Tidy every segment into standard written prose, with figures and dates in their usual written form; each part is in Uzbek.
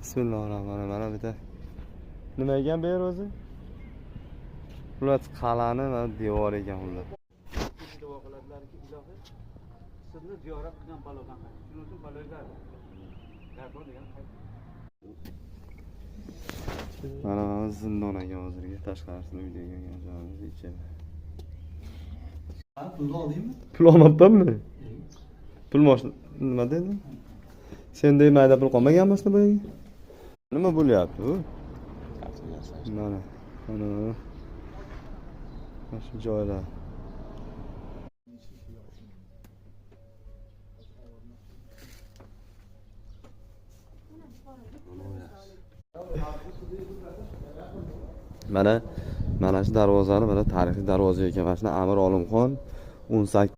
Bismillahirrohmanirrohim. Mana bu yerda nima ekan bu yer o'zi? Bular qal'ani va devor ekan ular. Duo qiladilarki, ilohi sizni ziyorat qilgan balodan qaytar. Shuning uchun baloga garbon degan. Mana zindon ekan hozirgi tashqarisini videoga olgan joyimiz ichida. Pul oldingmi? Pul olmabmanmi? Pul nima dedi? Sendek mayda pul qolmaganmasmi bu yerga? Nima bo'lyapti bu? Mana shu joylar. Mana shu darvozani, mana tarixiy darvoza ekan. Mana shuni Amir Olimxon 18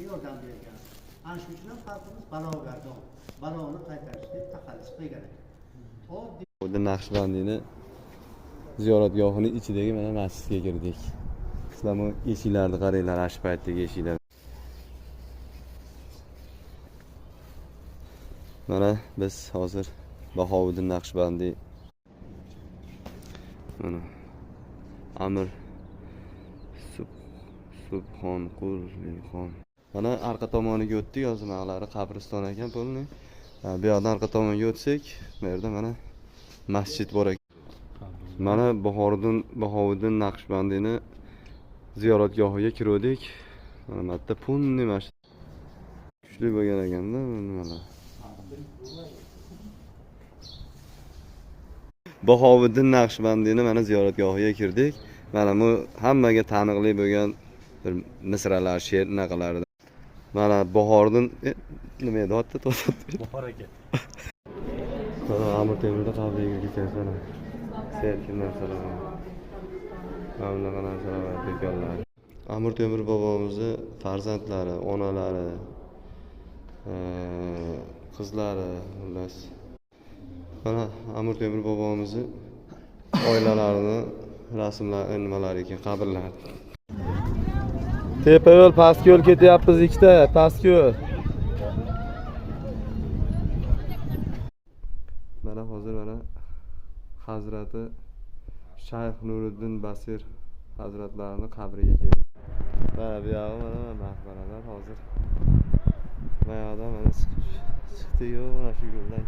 yordam bergan. Ana shu uchun ham xalqimiz balogardon, baloni qaytarishga taxallus qilgan ekan. Bu Naqshbandiyni ziyoratgohining ichidagi mana masjidga kirdik. Sizlar bu eshiklarni qaranglar, ash paytdagi eshiklar. Mana biz hozir Bahovuddin Naqshbandiy mana Amir Subhonqulxon. Mana arqa tomoniga o'tdik, hozir maqlari qabriston ekan bo'lni. Bu yoqdan arqa tomonga o'tsak, bu yerda mana masjid bor ekan. Mana Bahovuddin Naqshbandiyni ziyoratgohiga kirdik. Mana bu yerda punni masjid. Kuchli bo'lgan ekanda nimalar. Bahovuddin Naqshbandiyni mana ziyoratgohiga kirdik. Mana bu hammaga taniqli bo'lgan bir misralar, she'r naqalarida. Mana Bahordin nima edi otdi? Bahor aka. Mana Amir Temurda qabriga ketgan. Serkin narsalar. Hamma narsalar bekorlar. Amir Temur bobomizni farzandlari, onalari, qizlari, xullas. Mana Amir Temur bobomizni oilalarini rasmlari nimalar ekan, qabrlar. Tepa yo'l, pastki yo'l ketyapmiz ikkita, pastki yo'l. Mana hozir mana Hazrati Shayx Nuriddin Basir hazratlarining qabriga keldik. Mana bu yog'i mana maqbaralar hozir. Mana yoqdan mana chiqdik-yu, mana shu yo'ldan